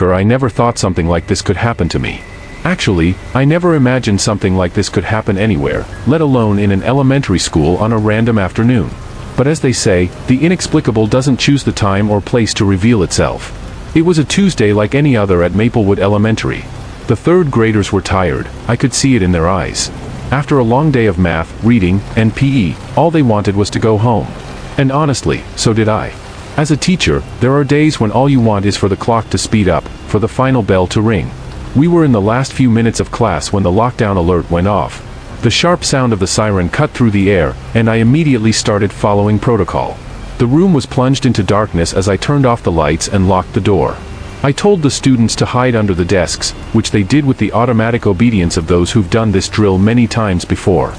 I never thought something like this could happen to me. Actually, I never imagined something like this could happen anywhere, let alone in an elementary school on a random afternoon. But as they say, the inexplicable doesn't choose the time or place to reveal itself. It was a Tuesday like any other at Maplewood Elementary. The third graders were tired, I could see it in their eyes. After a long day of math, reading, and PE, all they wanted was to go home. And honestly, so did I. As a teacher, there are days when all you want is for the clock to speed up, for the final bell to ring. We were in the last few minutes of class when the lockdown alert went off. The sharp sound of the siren cut through the air, and I immediately started following protocol. The room was plunged into darkness as I turned off the lights and locked the door. I told the students to hide under the desks, which they did with the automatic obedience of those who've done this drill many times before.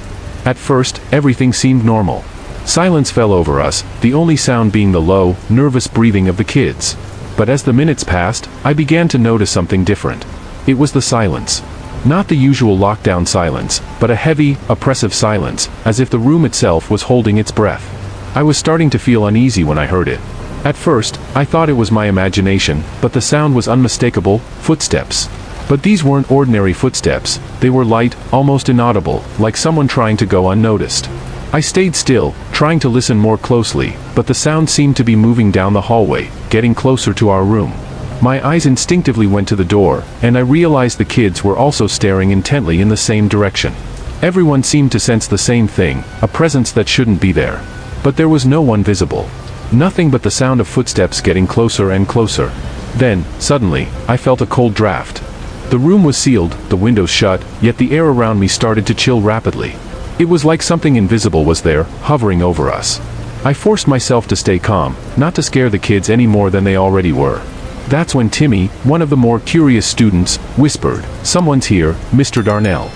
At first, everything seemed normal. Silence fell over us, the only sound being the low, nervous breathing of the kids. But as the minutes passed, I began to notice something different. It was the silence. Not the usual lockdown silence, but a heavy, oppressive silence, as if the room itself was holding its breath. I was starting to feel uneasy when I heard it. At first, I thought it was my imagination, but the sound was unmistakable: footsteps. But these weren't ordinary footsteps, they were light, almost inaudible, like someone trying to go unnoticed. I stayed still, trying to listen more closely, but the sound seemed to be moving down the hallway, getting closer to our room. My eyes instinctively went to the door, and I realized the kids were also staring intently in the same direction. Everyone seemed to sense the same thing, a presence that shouldn't be there. But there was no one visible. Nothing but the sound of footsteps getting closer and closer. Then, suddenly, I felt a cold draft. The room was sealed, the windows shut, yet the air around me started to chill rapidly. It was like something invisible was there, hovering over us. I forced myself to stay calm, not to scare the kids any more than they already were. That's when Timmy, one of the more curious students, whispered, "Someone's here, Mr. Darnell."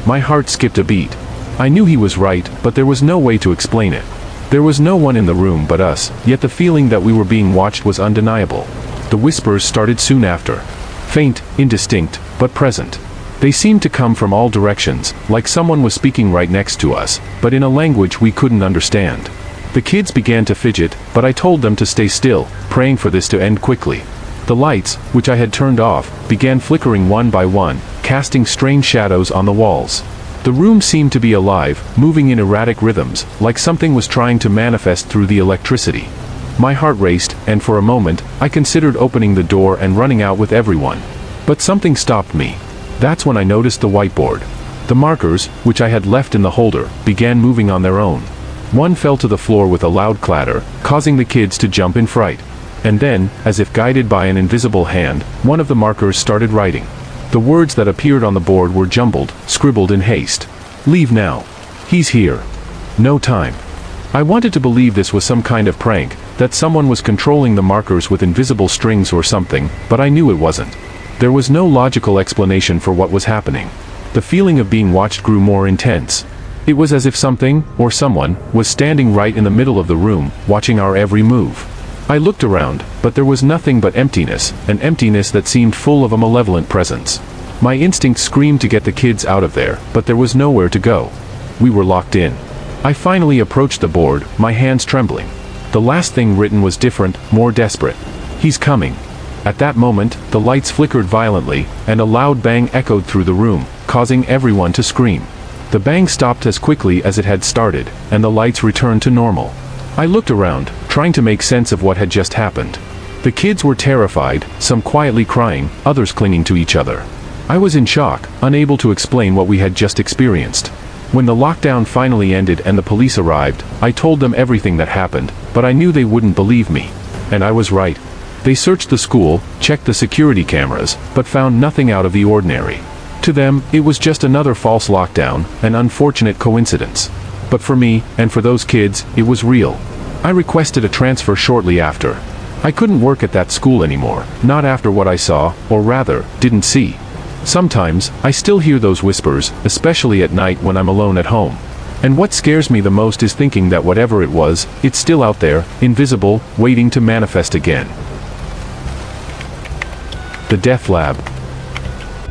My heart skipped a beat. I knew he was right, but there was no way to explain it. There was no one in the room but us, yet the feeling that we were being watched was undeniable. The whispers started soon after. Faint, indistinct, but present. They seemed to come from all directions, like someone was speaking right next to us, but in a language we couldn't understand. The kids began to fidget, but I told them to stay still, praying for this to end quickly. The lights, which I had turned off, began flickering one by one, casting strange shadows on the walls. The room seemed to be alive, moving in erratic rhythms, like something was trying to manifest through the electricity. My heart raced, and for a moment, I considered opening the door and running out with everyone. But something stopped me. That's when I noticed the whiteboard. The markers, which I had left in the holder, began moving on their own. One fell to the floor with a loud clatter, causing the kids to jump in fright. And then, as if guided by an invisible hand, one of the markers started writing. The words that appeared on the board were jumbled, scribbled in haste. "Leave now. He's here. No time." I wanted to believe this was some kind of prank, that someone was controlling the markers with invisible strings or something, but I knew it wasn't. There was no logical explanation for what was happening. The feeling of being watched grew more intense. It was as if something, or someone, was standing right in the middle of the room, watching our every move. I looked around, but there was nothing but emptiness, an emptiness that seemed full of a malevolent presence. My instinct screamed to get the kids out of there, but there was nowhere to go. We were locked in. I finally approached the board, my hands trembling. The last thing written was different, more desperate. "He's coming." At that moment, the lights flickered violently, and a loud bang echoed through the room, causing everyone to scream. The bang stopped as quickly as it had started, and the lights returned to normal. I looked around, trying to make sense of what had just happened. The kids were terrified, some quietly crying, others clinging to each other. I was in shock, unable to explain what we had just experienced. When the lockdown finally ended and the police arrived, I told them everything that happened, but I knew they wouldn't believe me. And I was right. They searched the school, checked the security cameras, but found nothing out of the ordinary. To them, it was just another false lockdown, an unfortunate coincidence. But for me, and for those kids, it was real. I requested a transfer shortly after. I couldn't work at that school anymore, not after what I saw, or rather, didn't see. Sometimes, I still hear those whispers, especially at night when I'm alone at home. And what scares me the most is thinking that whatever it was, it's still out there, invisible, waiting to manifest again. The Death Lab.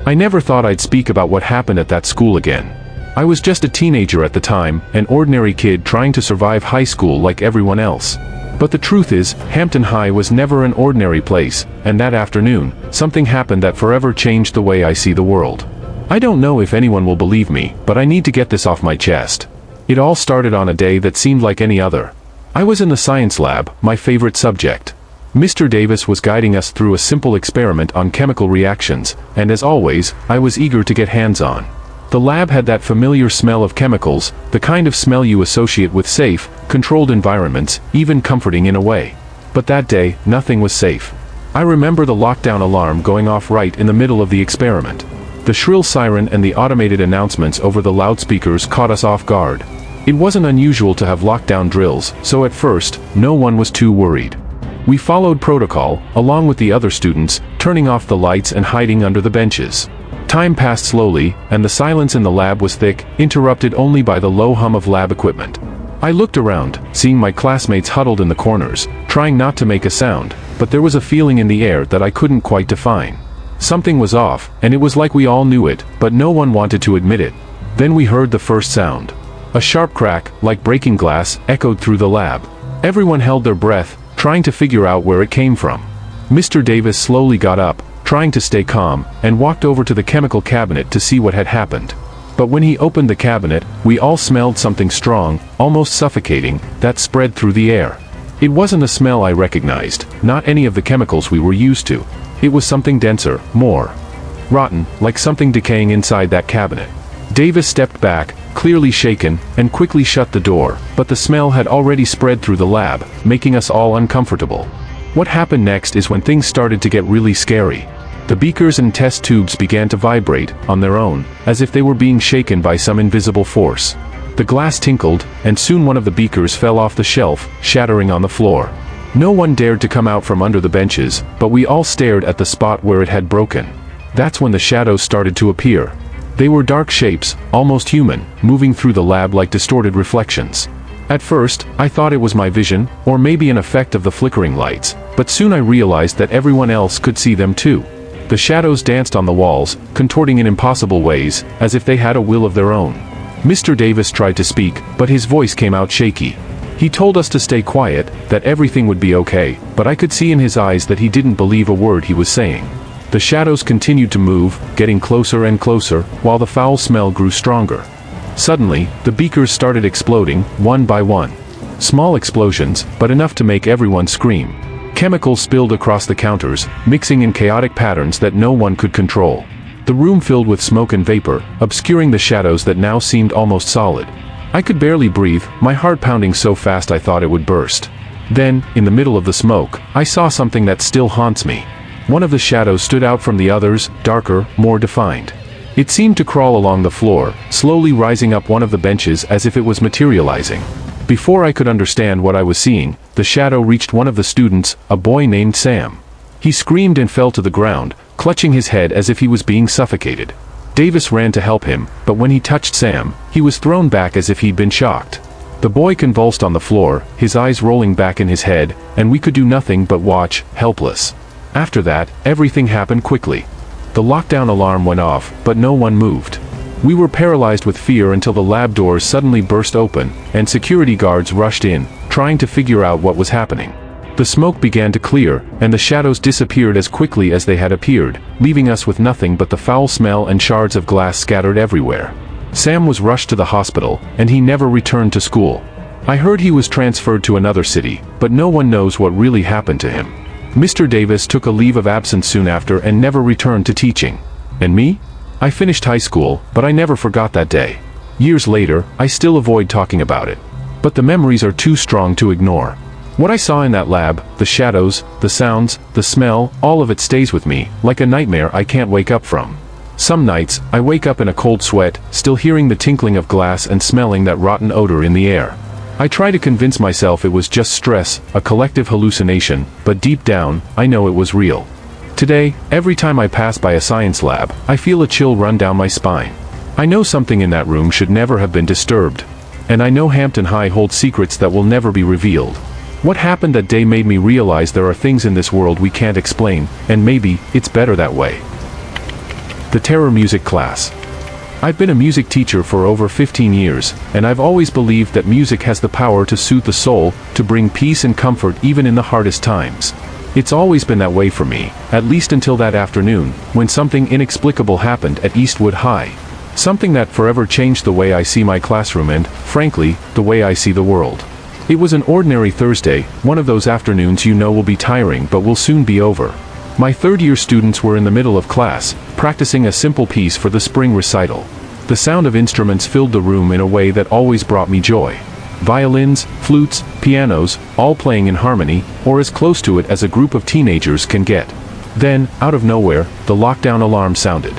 I never thought I'd speak about what happened at that school again. I was just a teenager at the time, an ordinary kid trying to survive high school like everyone else. But the truth is, Hampton High was never an ordinary place, and that afternoon, something happened that forever changed the way I see the world. I don't know if anyone will believe me, but I need to get this off my chest. It all started on a day that seemed like any other. I was in the science lab, my favorite subject. Mr. Davis was guiding us through a simple experiment on chemical reactions, and as always, I was eager to get hands-on. The lab had that familiar smell of chemicals, the kind of smell you associate with safe, controlled environments, even comforting in a way. But that day, nothing was safe. I remember the lockdown alarm going off right in the middle of the experiment. The shrill siren and the automated announcements over the loudspeakers caught us off guard. It wasn't unusual to have lockdown drills, so at first, no one was too worried. We followed protocol, along with the other students, turning off the lights and hiding under the benches. Time passed slowly, and the silence in the lab was thick, interrupted only by the low hum of lab equipment. I looked around, seeing my classmates huddled in the corners, trying not to make a sound, but there was a feeling in the air that I couldn't quite define. Something was off, and it was like we all knew it, but no one wanted to admit it. Then we heard the first sound. A sharp crack, like breaking glass, echoed through the lab. Everyone held their breath, trying to figure out where it came from. Mr. Davis slowly got up, trying to stay calm, and walked over to the chemical cabinet to see what had happened. But when he opened the cabinet, we all smelled something strong, almost suffocating, that spread through the air. It wasn't a smell I recognized, not any of the chemicals we were used to. It was something denser, more rotten, like something decaying inside that cabinet. Davis stepped back, clearly shaken, and quickly shut the door, but the smell had already spread through the lab, making us all uncomfortable. What happened next is when things started to get really scary. The beakers and test tubes began to vibrate, on their own, as if they were being shaken by some invisible force. The glass tinkled, and soon one of the beakers fell off the shelf, shattering on the floor. No one dared to come out from under the benches, but we all stared at the spot where it had broken. That's when the shadows started to appear. They were dark shapes, almost human, moving through the lab like distorted reflections. At first, I thought it was my vision, or maybe an effect of the flickering lights, but soon I realized that everyone else could see them too. The shadows danced on the walls, contorting in impossible ways, as if they had a will of their own. Mr. Davis tried to speak, but his voice came out shaky. He told us to stay quiet, that everything would be okay, but I could see in his eyes that he didn't believe a word he was saying. The shadows continued to move, getting closer and closer, while the foul smell grew stronger. Suddenly, the beakers started exploding, one by one. Small explosions, but enough to make everyone scream. Chemicals spilled across the counters, mixing in chaotic patterns that no one could control. The room filled with smoke and vapor, obscuring the shadows that now seemed almost solid. I could barely breathe, my heart pounding so fast I thought it would burst. Then, in the middle of the smoke, I saw something that still haunts me. One of the shadows stood out from the others, darker, more defined. It seemed to crawl along the floor, slowly rising up one of the benches as if it was materializing. Before I could understand what I was seeing, the shadow reached one of the students, a boy named Sam. He screamed and fell to the ground, clutching his head as if he was being suffocated. Davis ran to help him, but when he touched Sam, he was thrown back as if he'd been shocked. The boy convulsed on the floor, his eyes rolling back in his head, and we could do nothing but watch, helpless. After that, everything happened quickly. The lockdown alarm went off, but no one moved. We were paralyzed with fear until the lab doors suddenly burst open, and security guards rushed in, trying to figure out what was happening. The smoke began to clear, and the shadows disappeared as quickly as they had appeared, leaving us with nothing but the foul smell and shards of glass scattered everywhere. Sam was rushed to the hospital, and he never returned to school. I heard he was transferred to another city, but no one knows what really happened to him. Mr. Davis took a leave of absence soon after and never returned to teaching. And me? I finished high school, but I never forgot that day. Years later, I still avoid talking about it. But the memories are too strong to ignore. What I saw in that lab, the shadows, the sounds, the smell, all of it stays with me, like a nightmare I can't wake up from. Some nights, I wake up in a cold sweat, still hearing the tinkling of glass and smelling that rotten odor in the air. I try to convince myself it was just stress, a collective hallucination, but deep down, I know it was real. Today, every time I pass by a science lab, I feel a chill run down my spine. I know something in that room should never have been disturbed. And I know Hampton High holds secrets that will never be revealed. What happened that day made me realize there are things in this world we can't explain, and maybe, it's better that way. The Terror Music Class. I've been a music teacher for over 15 years, and I've always believed that music has the power to soothe the soul, to bring peace and comfort even in the hardest times. It's always been that way for me, at least until that afternoon, when something inexplicable happened at Eastwood High. Something that forever changed the way I see my classroom and, frankly, the way I see the world. It was an ordinary Thursday, one of those afternoons you know will be tiring but will soon be over. My third-year students were in the middle of class, practicing a simple piece for the spring recital. The sound of instruments filled the room in a way that always brought me joy. Violins, flutes, pianos, all playing in harmony, or as close to it as a group of teenagers can get. Then, out of nowhere, the lockdown alarm sounded.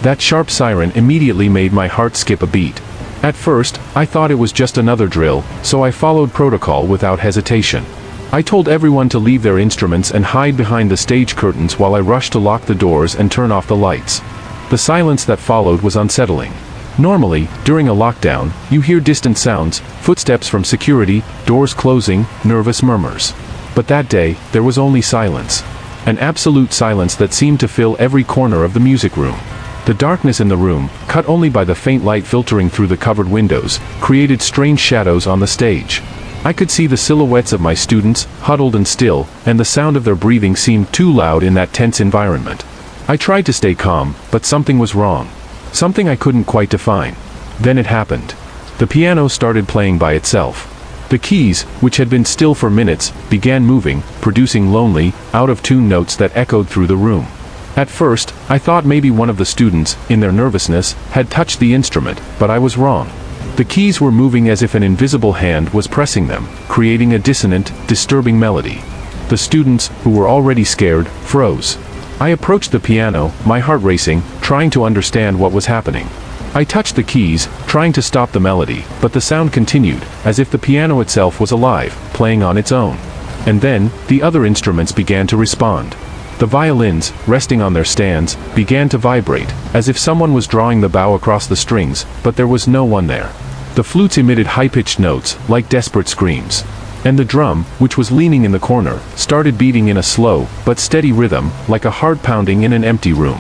That sharp siren immediately made my heart skip a beat. At first, I thought it was just another drill, so I followed protocol without hesitation. I told everyone to leave their instruments and hide behind the stage curtains while I rushed to lock the doors and turn off the lights. The silence that followed was unsettling. Normally, during a lockdown, you hear distant sounds, footsteps from security, doors closing, nervous murmurs. But that day, there was only silence. An absolute silence that seemed to fill every corner of the music room. The darkness in the room, cut only by the faint light filtering through the covered windows, created strange shadows on the stage. I could see the silhouettes of my students, huddled and still, and the sound of their breathing seemed too loud in that tense environment. I tried to stay calm, but something was wrong. Something I couldn't quite define. Then it happened. The piano started playing by itself. The keys, which had been still for minutes, began moving, producing lonely, out-of-tune notes that echoed through the room. At first, I thought maybe one of the students, in their nervousness, had touched the instrument, but I was wrong. The keys were moving as if an invisible hand was pressing them, creating a dissonant, disturbing melody. The students, who were already scared, froze. I approached the piano, my heart racing, trying to understand what was happening. I touched the keys, trying to stop the melody, but the sound continued, as if the piano itself was alive, playing on its own. And then, the other instruments began to respond. The violins, resting on their stands, began to vibrate, as if someone was drawing the bow across the strings, but there was no one there. The flutes emitted high-pitched notes, like desperate screams. And the drum, which was leaning in the corner, started beating in a slow, but steady rhythm, like a heart pounding in an empty room.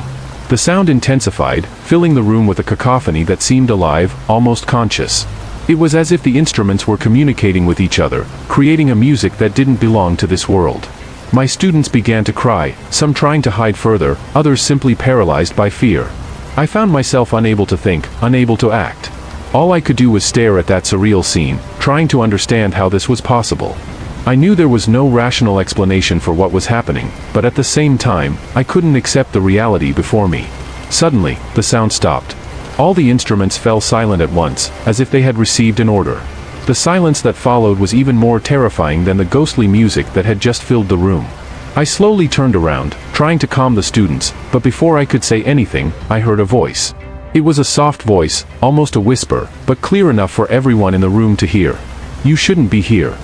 The sound intensified, filling the room with a cacophony that seemed alive, almost conscious. It was as if the instruments were communicating with each other, creating a music that didn't belong to this world. My students began to cry, some trying to hide further, others simply paralyzed by fear. I found myself unable to think, unable to act. All I could do was stare at that surreal scene, trying to understand how this was possible. I knew there was no rational explanation for what was happening, but at the same time, I couldn't accept the reality before me. Suddenly, the sound stopped. All the instruments fell silent at once, as if they had received an order. The silence that followed was even more terrifying than the ghostly music that had just filled the room. I slowly turned around, trying to calm the students, but before I could say anything, I heard a voice. It was a soft voice, almost a whisper, but clear enough for everyone in the room to hear. "You shouldn't be here."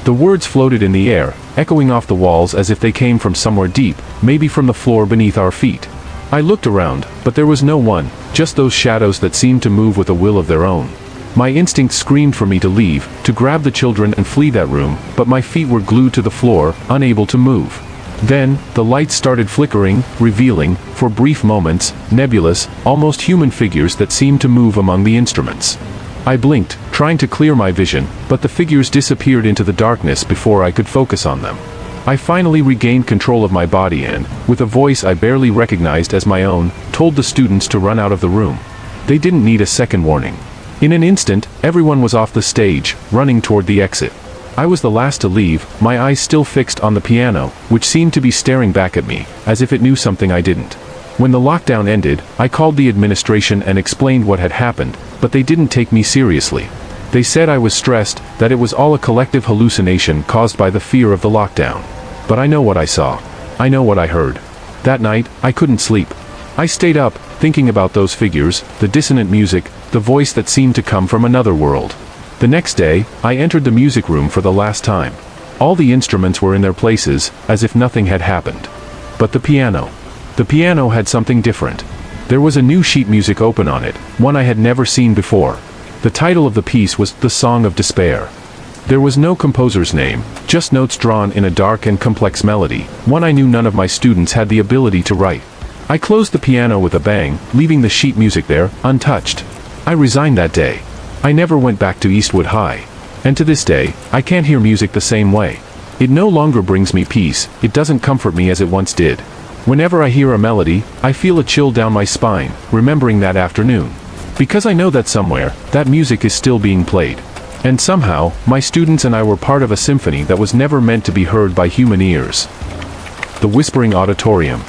The words floated in the air, echoing off the walls as if they came from somewhere deep, maybe from the floor beneath our feet. I looked around, but there was no one, just those shadows that seemed to move with a will of their own. My instinct screamed for me to leave, to grab the children and flee that room, but my feet were glued to the floor, unable to move. Then, the lights started flickering, revealing, for brief moments, nebulous, almost human figures that seemed to move among the instruments. I blinked, trying to clear my vision, but the figures disappeared into the darkness before I could focus on them. I finally regained control of my body and, with a voice I barely recognized as my own, told the students to run out of the room. They didn't need a second warning. In an instant, everyone was off the stage, running toward the exit. I was the last to leave, my eyes still fixed on the piano, which seemed to be staring back at me, as if it knew something I didn't. When the lockdown ended, I called the administration and explained what had happened, but they didn't take me seriously. They said I was stressed, that it was all a collective hallucination caused by the fear of the lockdown. But I know what I saw. I know what I heard. That night, I couldn't sleep. I stayed up, thinking about those figures, the dissonant music, the voice that seemed to come from another world. The next day, I entered the music room for the last time. All the instruments were in their places, as if nothing had happened. But the piano. The piano had something different. There was a new sheet music open on it, one I had never seen before. The title of the piece was The Song of Despair. There was no composer's name, just notes drawn in a dark and complex melody, one I knew none of my students had the ability to write. I closed the piano with a bang, leaving the sheet music there, untouched. I resigned that day. I never went back to Eastwood High. And to this day, I can't hear music the same way. It no longer brings me peace, it doesn't comfort me as it once did. Whenever I hear a melody, I feel a chill down my spine, remembering that afternoon. Because I know that somewhere, that music is still being played. And somehow, my students and I were part of a symphony that was never meant to be heard by human ears. The Whispering Auditorium.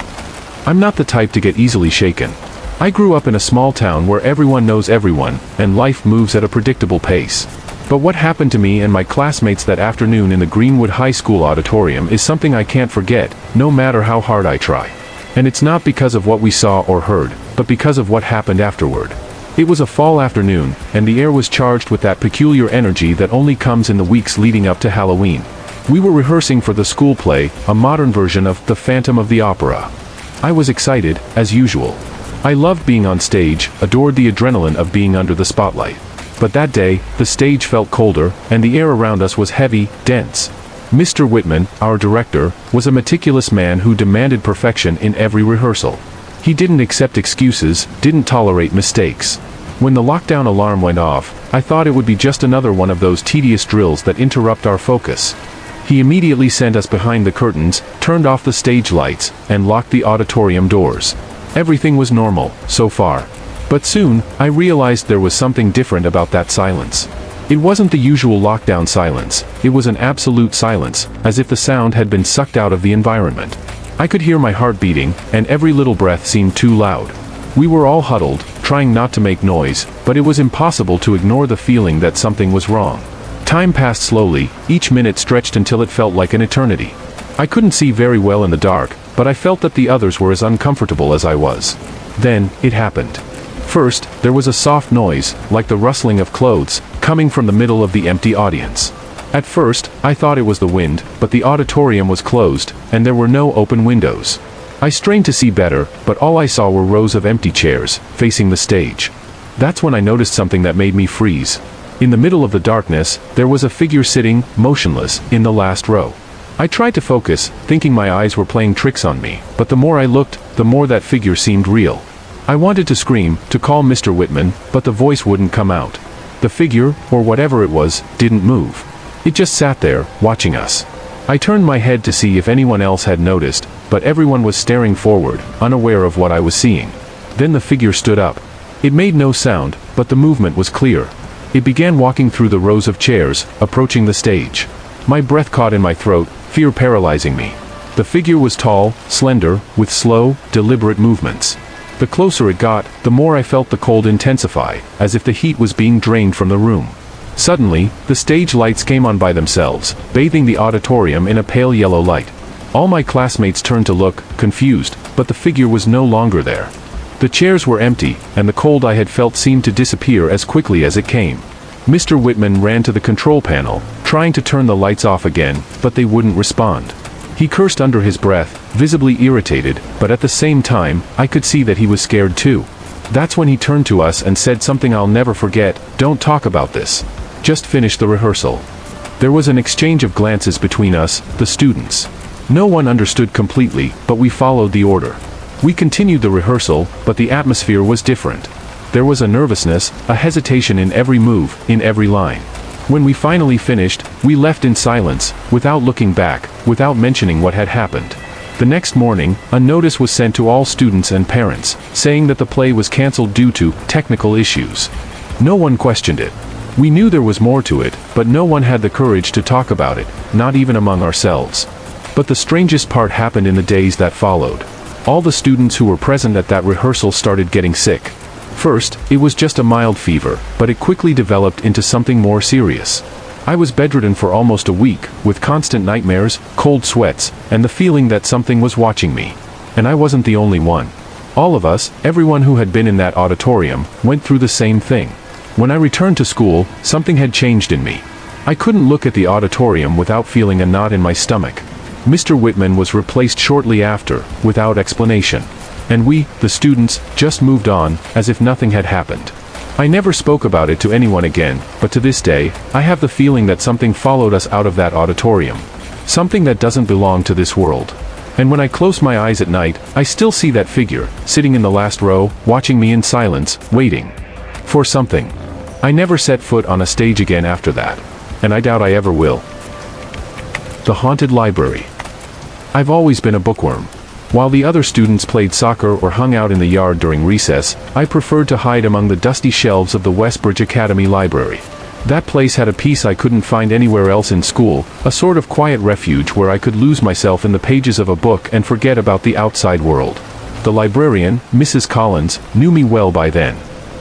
I'm not the type to get easily shaken. I grew up in a small town where everyone knows everyone, and life moves at a predictable pace. But what happened to me and my classmates that afternoon in the Greenwood High School auditorium is something I can't forget, no matter how hard I try. And it's not because of what we saw or heard, but because of what happened afterward. It was a fall afternoon, and the air was charged with that peculiar energy that only comes in the weeks leading up to Halloween. We were rehearsing for the school play, a modern version of The Phantom of the Opera. I was excited, as usual. I loved being on stage, adored the adrenaline of being under the spotlight. But that day, the stage felt colder, and the air around us was heavy, dense. Mr. Whitman, our director, was a meticulous man who demanded perfection in every rehearsal. He didn't accept excuses, didn't tolerate mistakes. When the lockdown alarm went off, I thought it would be just another one of those tedious drills that interrupt our focus. He immediately sent us behind the curtains, turned off the stage lights, and locked the auditorium doors. Everything was normal, so far. But soon, I realized there was something different about that silence. It wasn't the usual lockdown silence, it was an absolute silence, as if the sound had been sucked out of the environment. I could hear my heart beating, and every little breath seemed too loud. We were all huddled, trying not to make noise, but it was impossible to ignore the feeling that something was wrong. Time passed slowly, each minute stretched until it felt like an eternity. I couldn't see very well in the dark, but I felt that the others were as uncomfortable as I was. Then, it happened. First, there was a soft noise, like the rustling of clothes, coming from the middle of the empty audience. At first, I thought it was the wind, but the auditorium was closed, and there were no open windows. I strained to see better, but all I saw were rows of empty chairs, facing the stage. That's when I noticed something that made me freeze. In the middle of the darkness, there was a figure sitting, motionless, in the last row. I tried to focus, thinking my eyes were playing tricks on me, but the more I looked, the more that figure seemed real. I wanted to scream, to call Mr. Whitman, but the voice wouldn't come out. The figure, or whatever it was, didn't move. It just sat there, watching us. I turned my head to see if anyone else had noticed, but everyone was staring forward, unaware of what I was seeing. Then the figure stood up. It made no sound, but the movement was clear. It began walking through the rows of chairs, approaching the stage. My breath caught in my throat, fear paralyzing me. The figure was tall, slender, with slow, deliberate movements. The closer it got, the more I felt the cold intensify, as if the heat was being drained from the room. Suddenly, the stage lights came on by themselves, bathing the auditorium in a pale yellow light. All my classmates turned to look, confused, but the figure was no longer there. The chairs were empty, and the cold I had felt seemed to disappear as quickly as it came. Mr. Whitman ran to the control panel, trying to turn the lights off again, but they wouldn't respond. He cursed under his breath, visibly irritated, but at the same time, I could see that he was scared too. That's when he turned to us and said something I'll never forget: "Don't talk about this. Just finish the rehearsal." There was an exchange of glances between us, the students. No one understood completely, but we followed the order. We continued the rehearsal, but the atmosphere was different. There was a nervousness, a hesitation in every move, in every line. When we finally finished, we left in silence, without looking back, without mentioning what had happened. The next morning, a notice was sent to all students and parents, saying that the play was cancelled due to technical issues. No one questioned it. We knew there was more to it, but no one had the courage to talk about it, not even among ourselves. But the strangest part happened in the days that followed. All the students who were present at that rehearsal started getting sick. First, it was just a mild fever, but it quickly developed into something more serious. I was bedridden for almost a week, with constant nightmares, cold sweats, and the feeling that something was watching me. And I wasn't the only one. All of us, everyone who had been in that auditorium, went through the same thing. When I returned to school, something had changed in me. I couldn't look at the auditorium without feeling a knot in my stomach. Mr. Whitman was replaced shortly after, without explanation. And we, the students, just moved on, as if nothing had happened. I never spoke about it to anyone again, but to this day, I have the feeling that something followed us out of that auditorium. Something that doesn't belong to this world. And when I close my eyes at night, I still see that figure, sitting in the last row, watching me in silence, waiting for something. I never set foot on a stage again after that. And I doubt I ever will. The Haunted Library. I've always been a bookworm. While the other students played soccer or hung out in the yard during recess, I preferred to hide among the dusty shelves of the Westbridge Academy Library. That place had a peace I couldn't find anywhere else in school, a sort of quiet refuge where I could lose myself in the pages of a book and forget about the outside world. The librarian, Mrs. Collins, knew me well by then.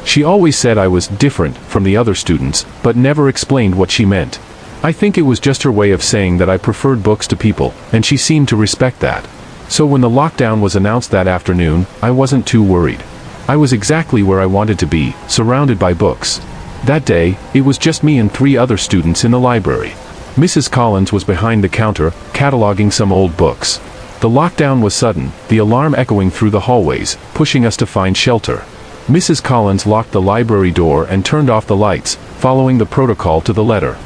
She always said I was different from the other students, but never explained what she meant. I think it was just her way of saying that I preferred books to people, and she seemed to respect that. So when the lockdown was announced that afternoon, I wasn't too worried. I was exactly where I wanted to be, surrounded by books. That day, it was just me and 3 other students in the library. Mrs. Collins was behind the counter, cataloging some old books. The lockdown was sudden, the alarm echoing through the hallways, pushing us to find shelter. Mrs. Collins locked the library door and turned off the lights, following the protocol to the letter.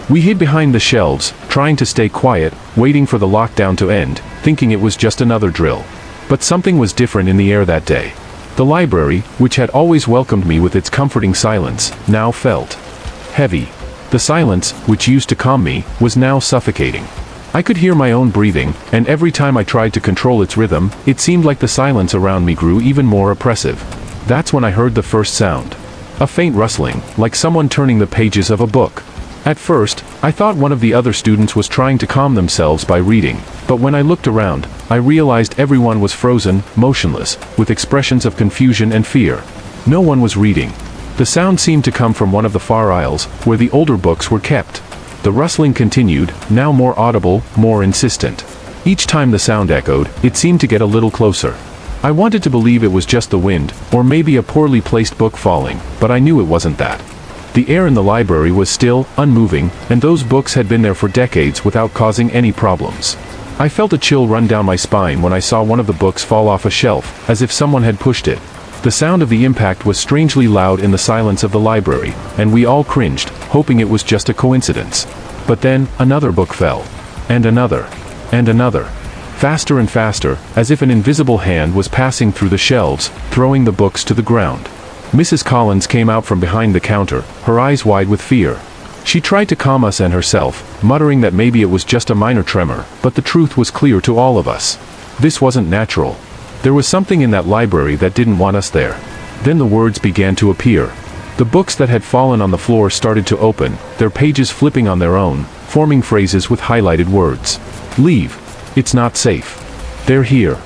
We hid behind the shelves, trying to stay quiet, waiting for the lockdown to end, thinking it was just another drill. But something was different in the air that day. The library, which had always welcomed me with its comforting silence, now felt heavy. The silence, which used to calm me, was now suffocating. I could hear my own breathing, and every time I tried to control its rhythm, it seemed like the silence around me grew even more oppressive. That's when I heard the first sound. A faint rustling, like someone turning the pages of a book. At first, I thought one of the other students was trying to calm themselves by reading, but when I looked around, I realized everyone was frozen, motionless, with expressions of confusion and fear. No one was reading. The sound seemed to come from one of the far aisles, where the older books were kept. The rustling continued, now more audible, more insistent. Each time the sound echoed, it seemed to get a little closer. I wanted to believe it was just the wind, or maybe a poorly placed book falling, but I knew it wasn't that. The air in the library was still, unmoving, and those books had been there for decades without causing any problems. I felt a chill run down my spine when I saw one of the books fall off a shelf, as if someone had pushed it. The sound of the impact was strangely loud in the silence of the library, and we all cringed, hoping it was just a coincidence. But then, another book fell. And another. And another. Faster and faster, as if an invisible hand was passing through the shelves, throwing the books to the ground. Mrs. Collins came out from behind the counter, her eyes wide with fear. She tried to calm us and herself, muttering that maybe it was just a minor tremor, but the truth was clear to all of us. This wasn't natural. There was something in that library that didn't want us there. Then the words began to appear. The books that had fallen on the floor started to open, their pages flipping on their own, forming phrases with highlighted words. Leave. It's not safe. They're here.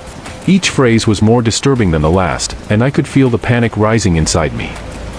Each phrase was more disturbing than the last, and I could feel the panic rising inside me.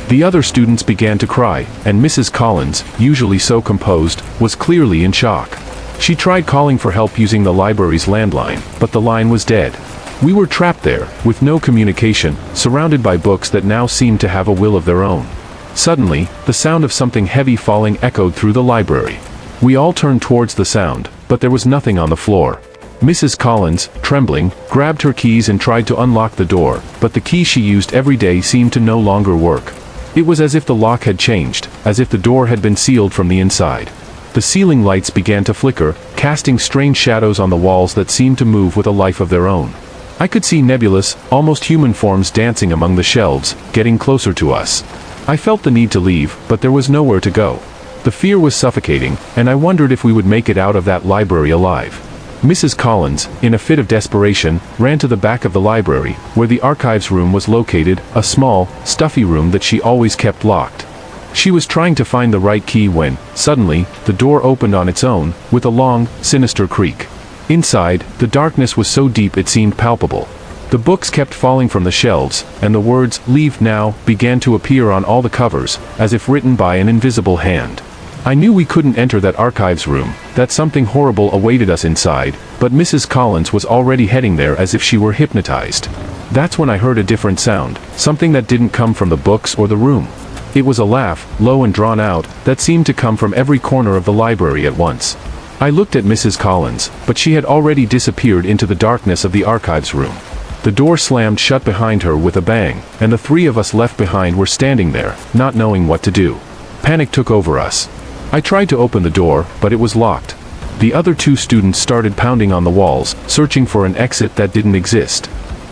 The other students began to cry, and Mrs. Collins, usually so composed, was clearly in shock. She tried calling for help using the library's landline, but the line was dead. We were trapped there, with no communication, surrounded by books that now seemed to have a will of their own. Suddenly, the sound of something heavy falling echoed through the library. We all turned towards the sound, but there was nothing on the floor. Mrs. Collins, trembling, grabbed her keys and tried to unlock the door, but the key she used every day seemed to no longer work. It was as if the lock had changed, as if the door had been sealed from the inside. The ceiling lights began to flicker, casting strange shadows on the walls that seemed to move with a life of their own. I could see nebulous, almost human forms dancing among the shelves, getting closer to us. I felt the need to leave, but there was nowhere to go. The fear was suffocating, and I wondered if we would make it out of that library alive. Mrs. Collins, in a fit of desperation, ran to the back of the library, where the archives room was located, a small, stuffy room that she always kept locked. She was trying to find the right key when, suddenly, the door opened on its own, with a long, sinister creak. Inside, the darkness was so deep it seemed palpable. The books kept falling from the shelves, and the words, "Leave now," began to appear on all the covers, as if written by an invisible hand. I knew we couldn't enter that archives room, that something horrible awaited us inside, but Mrs. Collins was already heading there as if she were hypnotized. That's when I heard a different sound, something that didn't come from the books or the room. It was a laugh, low and drawn out, that seemed to come from every corner of the library at once. I looked at Mrs. Collins, but she had already disappeared into the darkness of the archives room. The door slammed shut behind her with a bang, and the 3 of us left behind were standing there, not knowing what to do. Panic took over us. I tried to open the door, but it was locked. The other two students started pounding on the walls, searching for an exit that didn't exist.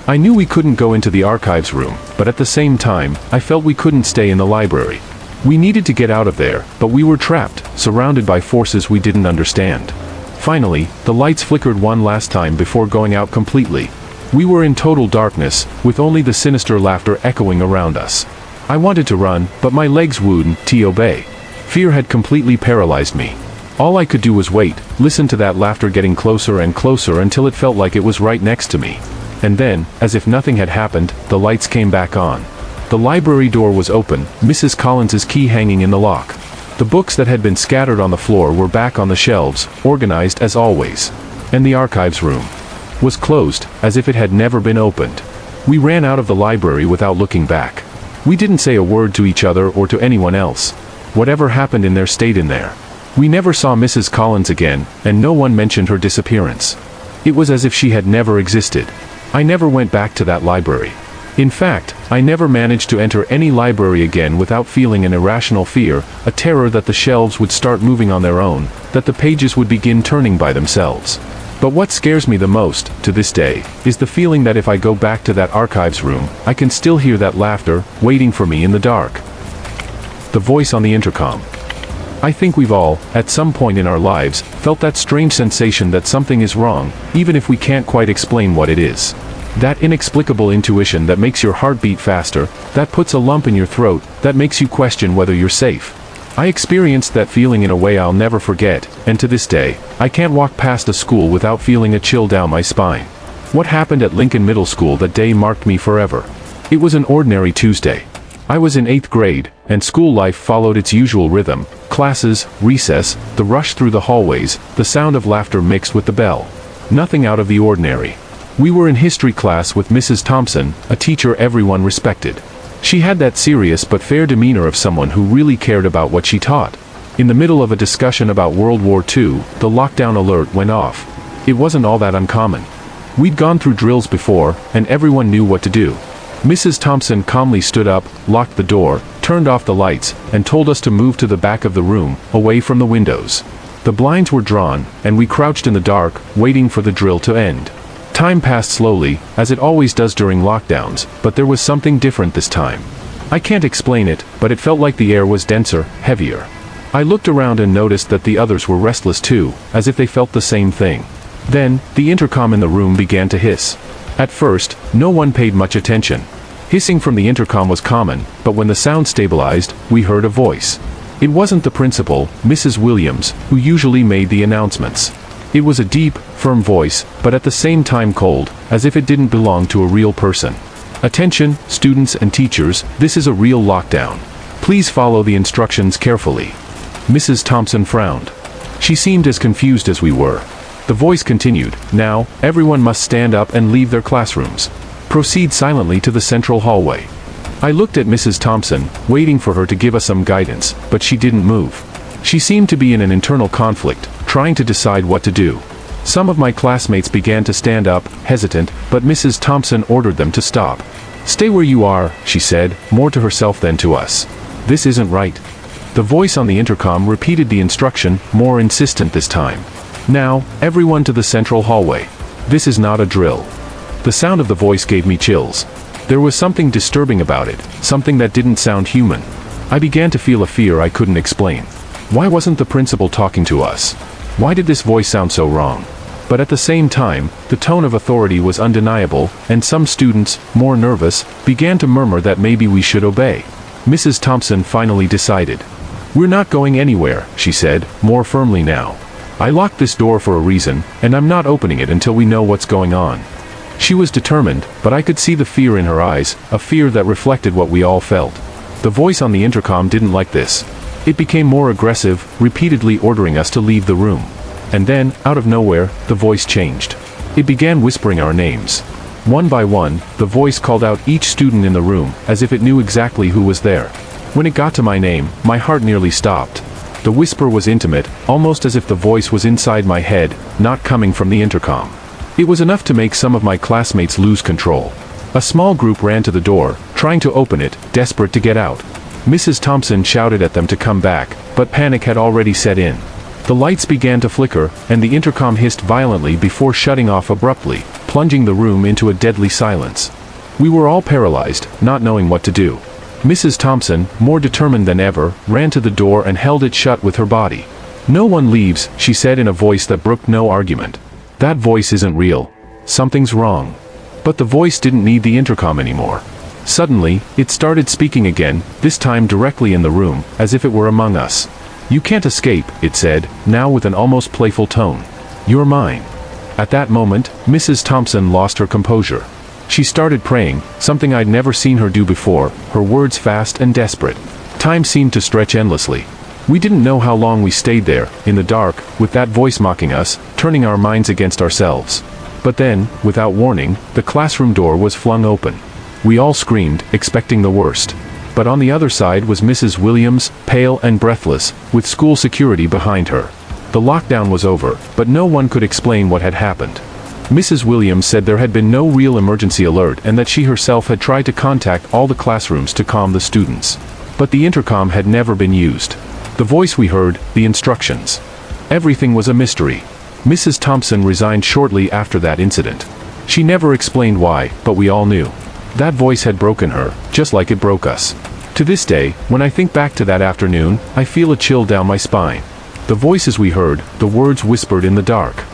I knew we couldn't go into the archives room, but at the same time, I felt we couldn't stay in the library. We needed to get out of there, but we were trapped, surrounded by forces we didn't understand. Finally, the lights flickered one last time before going out completely. We were in total darkness, with only the sinister laughter echoing around us. I wanted to run, but my legs wouldn't obey. Fear had completely paralyzed me. All I could do was wait, listen to that laughter getting closer and closer until it felt like it was right next to me. And then, as if nothing had happened, the lights came back on. The library door was open, Mrs. Collins's key hanging in the lock. The books that had been scattered on the floor were back on the shelves, organized as always. And the archives room was closed, as if it had never been opened. We ran out of the library without looking back. We didn't say a word to each other or to anyone else. Whatever happened in there stayed in there. We never saw Mrs. Collins again, and no one mentioned her disappearance. It was as if she had never existed. I never went back to that library. In fact, I never managed to enter any library again without feeling an irrational fear, a terror that the shelves would start moving on their own, that the pages would begin turning by themselves. But what scares me the most, to this day, is the feeling that if I go back to that archives room, I can still hear that laughter, waiting for me in the dark. The voice on the intercom. I think we've all, at some point in our lives, felt that strange sensation that something is wrong, even if we can't quite explain what it is. That inexplicable intuition that makes your heart beat faster, that puts a lump in your throat, that makes you question whether you're safe. I experienced that feeling in a way I'll never forget, and to this day, I can't walk past a school without feeling a chill down my spine. What happened at Lincoln Middle School that day marked me forever. It was an ordinary Tuesday. I was in 8th grade, and school life followed its usual rhythm: classes, recess, the rush through the hallways, the sound of laughter mixed with the bell. Nothing out of the ordinary. We were in history class with Mrs. Thompson, a teacher everyone respected. She had that serious but fair demeanor of someone who really cared about what she taught. In the middle of a discussion about World War II, the lockdown alert went off. It wasn't all that uncommon. We'd gone through drills before, and everyone knew what to do. Mrs. Thompson calmly stood up, locked the door, turned off the lights, and told us to move to the back of the room, away from the windows. The blinds were drawn, and we crouched in the dark, waiting for the drill to end. Time passed slowly, as it always does during lockdowns, but there was something different this time. I can't explain it, but it felt like the air was denser, heavier. I looked around and noticed that the others were restless too, as if they felt the same thing. Then, the intercom in the room began to hiss. At first, no one paid much attention. Hissing from the intercom was common, but when the sound stabilized, we heard a voice. It wasn't the principal, Mrs. Williams, who usually made the announcements. It was a deep, firm voice, but at the same time cold, as if it didn't belong to a real person. Attention, students and teachers, this is a real lockdown. Please follow the instructions carefully. Mrs. Thompson frowned. She seemed as confused as we were. The voice continued, now, everyone must stand up and leave their classrooms. Proceed silently to the central hallway. I looked at Mrs. Thompson, waiting for her to give us some guidance, but she didn't move. She seemed to be in an internal conflict, trying to decide what to do. Some of my classmates began to stand up, hesitant, but Mrs. Thompson ordered them to stop. Stay where you are, she said, more to herself than to us. This isn't right. The voice on the intercom repeated the instruction, more insistent this time. Now, everyone to the central hallway. This is not a drill. The sound of the voice gave me chills. There was something disturbing about it, something that didn't sound human. I began to feel a fear I couldn't explain. Why wasn't the principal talking to us? Why did this voice sound so wrong? But at the same time, the tone of authority was undeniable, and some students, more nervous, began to murmur that maybe we should obey. Mrs. Thompson finally decided. We're not going anywhere, she said, more firmly now. I locked this door for a reason, and I'm not opening it until we know what's going on. She was determined, but I could see the fear in her eyes, a fear that reflected what we all felt. The voice on the intercom didn't like this. It became more aggressive, repeatedly ordering us to leave the room. And then, out of nowhere, the voice changed. It began whispering our names. One by one, the voice called out each student in the room, as if it knew exactly who was there. When it got to my name, my heart nearly stopped. The whisper was intimate, almost as if the voice was inside my head, not coming from the intercom. It was enough to make some of my classmates lose control. A small group ran to the door, trying to open it, desperate to get out. Mrs. Thompson shouted at them to come back, but panic had already set in. The lights began to flicker, and the intercom hissed violently before shutting off abruptly, plunging the room into a deadly silence. We were all paralyzed, not knowing what to do. Mrs. Thompson, more determined than ever, ran to the door and held it shut with her body. "No one leaves," she said in a voice that brooked no argument. "That voice isn't real. Something's wrong." But the voice didn't need the intercom anymore. Suddenly, it started speaking again, this time directly in the room, as if it were among us. "You can't escape," it said, now with an almost playful tone. "You're mine." At that moment, Mrs. Thompson lost her composure. She started praying, something I'd never seen her do before, her words fast and desperate. Time seemed to stretch endlessly. We didn't know how long we stayed there, in the dark, with that voice mocking us, turning our minds against ourselves. But then, without warning, the classroom door was flung open. We all screamed, expecting the worst. But on the other side was Mrs. Williams, pale and breathless, with school security behind her. The lockdown was over, but no one could explain what had happened. Mrs. Williams said there had been no real emergency alert and that she herself had tried to contact all the classrooms to calm the students. But the intercom had never been used. The voice we heard, the instructions. Everything was a mystery. Mrs. Thompson resigned shortly after that incident. She never explained why, but we all knew. That voice had broken her, just like it broke us. To this day, when I think back to that afternoon, I feel a chill down my spine. The voices we heard, the words whispered in the dark,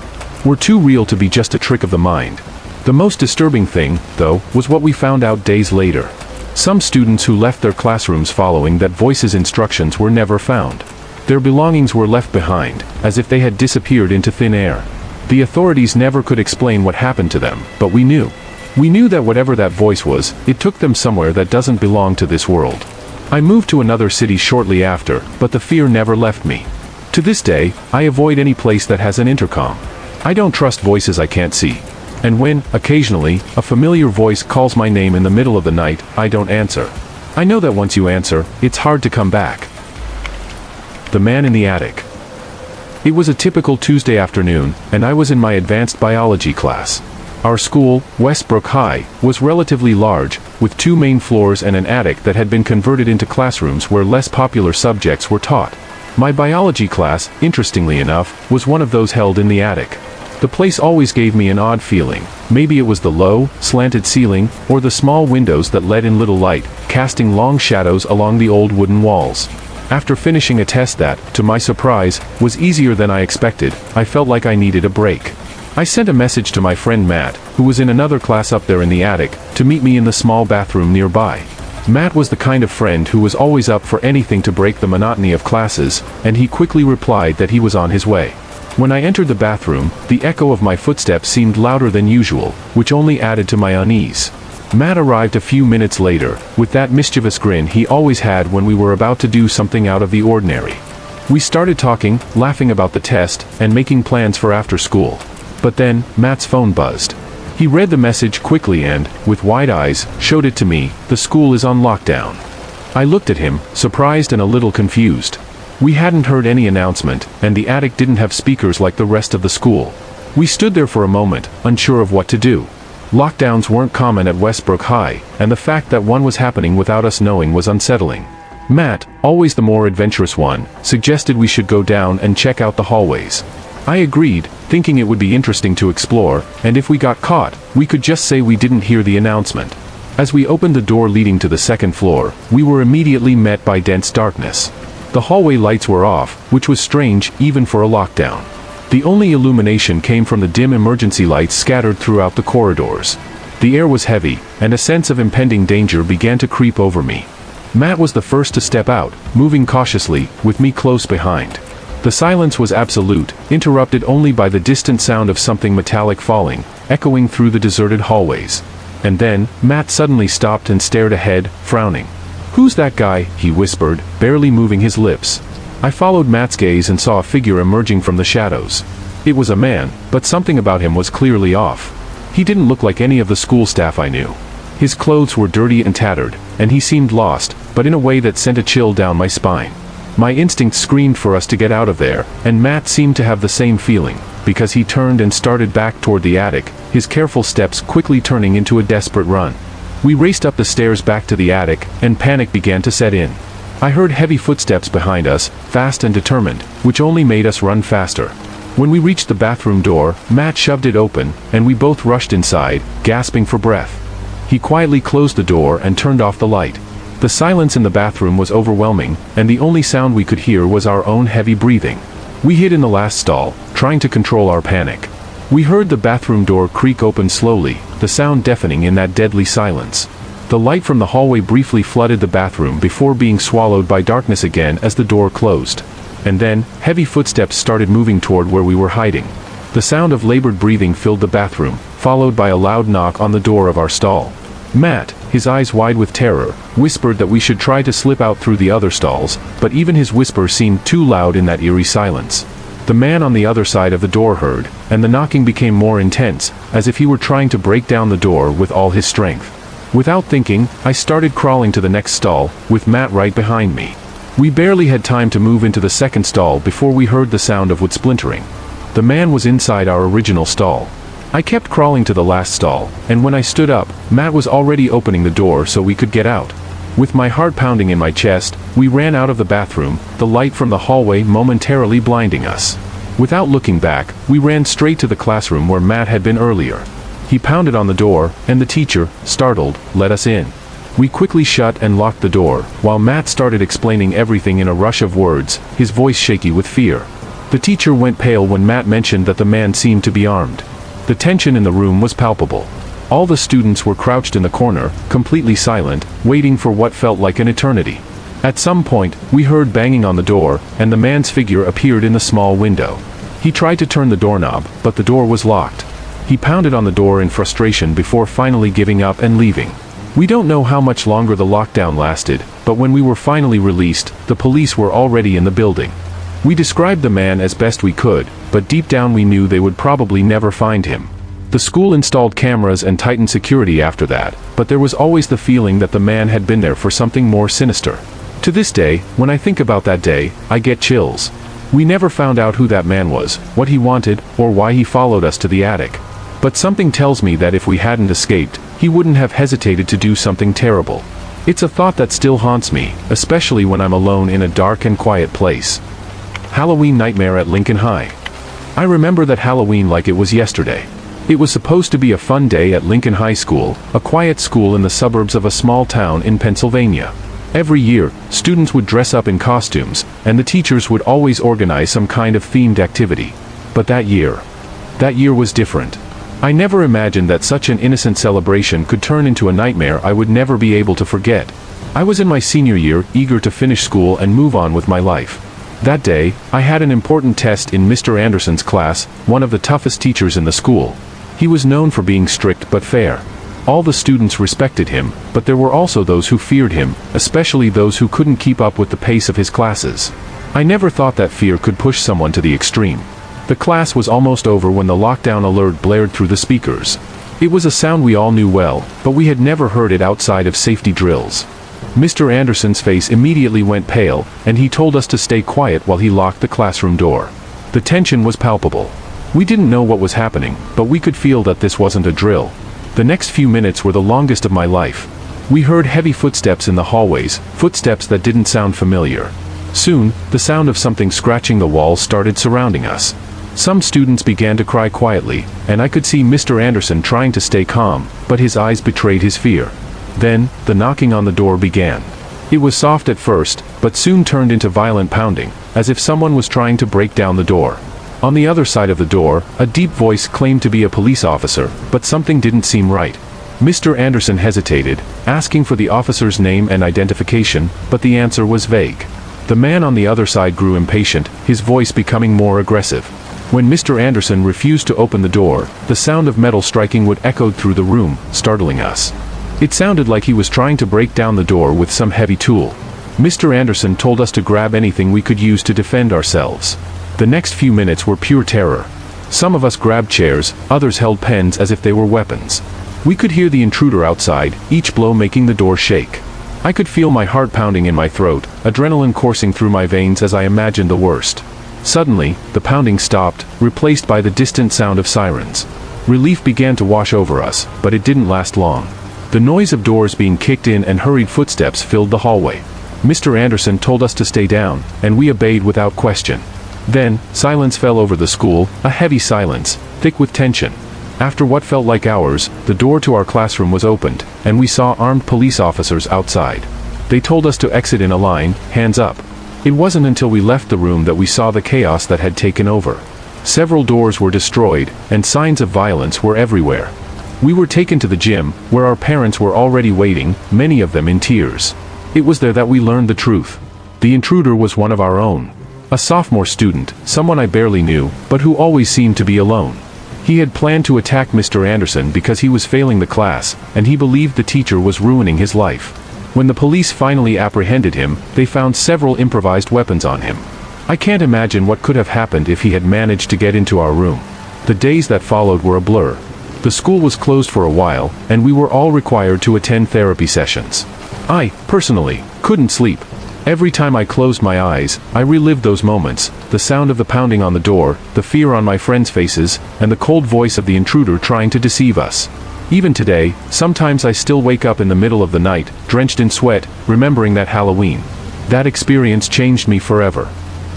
were too real to be just a trick of the mind. The most disturbing thing, though, was what we found out days later. Some students who left their classrooms following that voice's instructions were never found. Their belongings were left behind, as if they had disappeared into thin air. The authorities never could explain what happened to them, but we knew. We knew that whatever that voice was, it took them somewhere that doesn't belong to this world. I moved to another city shortly after, but the fear never left me. To this day, I avoid any place that has an intercom. I don't trust voices I can't see. And when, occasionally, a familiar voice calls my name in the middle of the night, I don't answer. I know that once you answer, it's hard to come back. The Man in the Attic. It was a typical Tuesday afternoon, and I was in my advanced biology class. Our school, Westbrook High, was relatively large, with 2 main floors and an attic that had been converted into classrooms where less popular subjects were taught. My biology class, interestingly enough, was one of those held in the attic. The place always gave me an odd feeling. Maybe it was the low, slanted ceiling, or the small windows that let in little light, casting long shadows along the old wooden walls. After finishing a test that, to my surprise, was easier than I expected, I felt like I needed a break. I sent a message to my friend Matt, who was in another class up there in the attic, to meet me in the small bathroom nearby. Matt was the kind of friend who was always up for anything to break the monotony of classes, and he quickly replied that he was on his way. When I entered the bathroom, the echo of my footsteps seemed louder than usual, which only added to my unease. Matt arrived a few minutes later, with that mischievous grin he always had when we were about to do something out of the ordinary. We started talking, laughing about the test, and making plans for after school. But then, Matt's phone buzzed. He read the message quickly and, with wide eyes, showed it to me. "The school is on lockdown." I looked at him, surprised and a little confused. We hadn't heard any announcement, and the attic didn't have speakers like the rest of the school. We stood there for a moment, unsure of what to do. Lockdowns weren't common at Westbrook High, and the fact that one was happening without us knowing was unsettling. Matt, always the more adventurous one, suggested we should go down and check out the hallways. I agreed, thinking it would be interesting to explore, and if we got caught, we could just say we didn't hear the announcement. As we opened the door leading to the second floor, we were immediately met by dense darkness. The hallway lights were off, which was strange, even for a lockdown. The only illumination came from the dim emergency lights scattered throughout the corridors. The air was heavy, and a sense of impending danger began to creep over me. Matt was the first to step out, moving cautiously, with me close behind. The silence was absolute, interrupted only by the distant sound of something metallic falling, echoing through the deserted hallways. And then, Matt suddenly stopped and stared ahead, frowning. "Who's that guy?" he whispered, barely moving his lips. I followed Matt's gaze and saw a figure emerging from the shadows. It was a man, but something about him was clearly off. He didn't look like any of the school staff I knew. His clothes were dirty and tattered, and he seemed lost, but in a way that sent a chill down my spine. My instincts screamed for us to get out of there, and Matt seemed to have the same feeling, because he turned and started back toward the attic, his careful steps quickly turning into a desperate run. We raced up the stairs back to the attic, and panic began to set in. I heard heavy footsteps behind us, fast and determined, which only made us run faster. When we reached the bathroom door, Matt shoved it open, and we both rushed inside, gasping for breath. He quietly closed the door and turned off the light. The silence in the bathroom was overwhelming, and the only sound we could hear was our own heavy breathing. We hid in the last stall, trying to control our panic. We heard the bathroom door creak open slowly, the sound deafening in that deadly silence. The light from the hallway briefly flooded the bathroom before being swallowed by darkness again as the door closed. And then, heavy footsteps started moving toward where we were hiding. The sound of labored breathing filled the bathroom, followed by a loud knock on the door of our stall. Matt, his eyes wide with terror, whispered that we should try to slip out through the other stalls, but even his whisper seemed too loud in that eerie silence. The man on the other side of the door heard, and the knocking became more intense, as if he were trying to break down the door with all his strength. Without thinking, I started crawling to the next stall, with Matt right behind me. We barely had time to move into the second stall before we heard the sound of wood splintering. The man was inside our original stall. I kept crawling to the last stall, and when I stood up, Matt was already opening the door so we could get out. With my heart pounding in my chest, we ran out of the bathroom, the light from the hallway momentarily blinding us. Without looking back, we ran straight to the classroom where Matt had been earlier. He pounded on the door, and the teacher, startled, let us in. We quickly shut and locked the door, while Matt started explaining everything in a rush of words, his voice shaky with fear. The teacher went pale when Matt mentioned that the man seemed to be armed. The tension in the room was palpable. All the students were crouched in the corner, completely silent, waiting for what felt like an eternity. At some point, we heard banging on the door, and the man's figure appeared in the small window. He tried to turn the doorknob, but the door was locked. He pounded on the door in frustration before finally giving up and leaving. We don't know how much longer the lockdown lasted, but when we were finally released, the police were already in the building. We described the man as best we could, but deep down we knew they would probably never find him. The school installed cameras and tightened security after that, but there was always the feeling that the man had been there for something more sinister. To this day, when I think about that day, I get chills. We never found out who that man was, what he wanted, or why he followed us to the attic. But something tells me that if we hadn't escaped, he wouldn't have hesitated to do something terrible. It's a thought that still haunts me, especially when I'm alone in a dark and quiet place. Halloween nightmare at Lincoln High. I remember that Halloween like it was yesterday. It was supposed to be a fun day at Lincoln High School, a quiet school in the suburbs of a small town in Pennsylvania. Every year, students would dress up in costumes, and the teachers would always organize some kind of themed activity. But that year was different. I never imagined that such an innocent celebration could turn into a nightmare I would never be able to forget. I was in my senior year, eager to finish school and move on with my life. That day, I had an important test in Mr. Anderson's class, one of the toughest teachers in the school. He was known for being strict but fair. All the students respected him, but there were also those who feared him, especially those who couldn't keep up with the pace of his classes. I never thought that fear could push someone to the extreme. The class was almost over when the lockdown alert blared through the speakers. It was a sound we all knew well, but we had never heard it outside of safety drills. Mr. Anderson's face immediately went pale, and he told us to stay quiet while he locked the classroom door. The tension was palpable. We didn't know what was happening, but we could feel that this wasn't a drill. The next few minutes were the longest of my life. We heard heavy footsteps in the hallways, footsteps that didn't sound familiar. Soon, the sound of something scratching the walls started surrounding us. Some students began to cry quietly, and I could see Mr. Anderson trying to stay calm, but his eyes betrayed his fear. Then, the knocking on the door began. It was soft at first, but soon turned into violent pounding, as if someone was trying to break down the door. On the other side of the door, a deep voice claimed to be a police officer, but something didn't seem right. Mr. Anderson hesitated, asking for the officer's name and identification, but the answer was vague. The man on the other side grew impatient, his voice becoming more aggressive. When Mr. Anderson refused to open the door, the sound of metal striking wood echoed through the room, startling us. It sounded like he was trying to break down the door with some heavy tool. Mr. Anderson told us to grab anything we could use to defend ourselves. The next few minutes were pure terror. Some of us grabbed chairs, others held pens as if they were weapons. We could hear the intruder outside, each blow making the door shake. I could feel my heart pounding in my throat, adrenaline coursing through my veins as I imagined the worst. Suddenly, the pounding stopped, replaced by the distant sound of sirens. Relief began to wash over us, but it didn't last long. The noise of doors being kicked in and hurried footsteps filled the hallway. Mr. Anderson told us to stay down, and we obeyed without question. Then, silence fell over the school, a heavy silence, thick with tension. After what felt like hours, the door to our classroom was opened, and we saw armed police officers outside. They told us to exit in a line, hands up. It wasn't until we left the room that we saw the chaos that had taken over. Several doors were destroyed, and signs of violence were everywhere. We were taken to the gym, where our parents were already waiting, many of them in tears. It was there that we learned the truth. The intruder was one of our own. A sophomore student, someone I barely knew, but who always seemed to be alone. He had planned to attack Mr. Anderson because he was failing the class, and he believed the teacher was ruining his life. When the police finally apprehended him, they found several improvised weapons on him. I can't imagine what could have happened if he had managed to get into our room. The days that followed were a blur. The school was closed for a while, and we were all required to attend therapy sessions. I, personally, couldn't sleep. Every time I closed my eyes, I relived those moments, the sound of the pounding on the door, the fear on my friends' faces, and the cold voice of the intruder trying to deceive us. Even today, sometimes I still wake up in the middle of the night, drenched in sweat, remembering that Halloween. That experience changed me forever.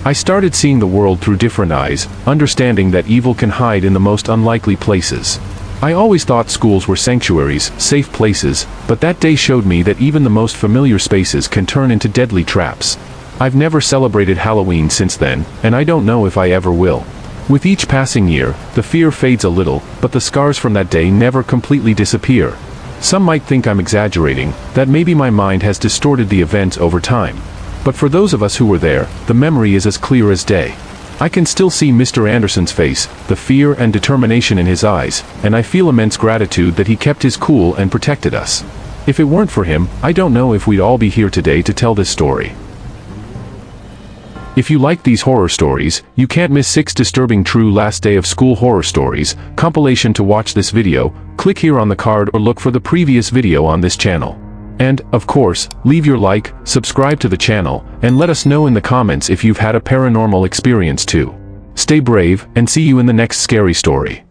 I started seeing the world through different eyes, understanding that evil can hide in the most unlikely places. I always thought schools were sanctuaries, safe places, but that day showed me that even the most familiar spaces can turn into deadly traps. I've never celebrated Halloween since then, and I don't know if I ever will. With each passing year, the fear fades a little, but the scars from that day never completely disappear. Some might think I'm exaggerating, that maybe my mind has distorted the events over time. But for those of us who were there, the memory is as clear as day. I can still see Mr. Anderson's face, the fear and determination in his eyes, and I feel immense gratitude that he kept his cool and protected us. If it weren't for him, I don't know if we'd all be here today to tell this story. If you like these horror stories, you can't miss 6 disturbing true last day of school horror stories, compilation. To watch this video, click here on the card or look for the previous video on this channel. And, of course, leave your like, subscribe to the channel, and let us know in the comments if you've had a paranormal experience too. Stay brave, and see you in the next scary story.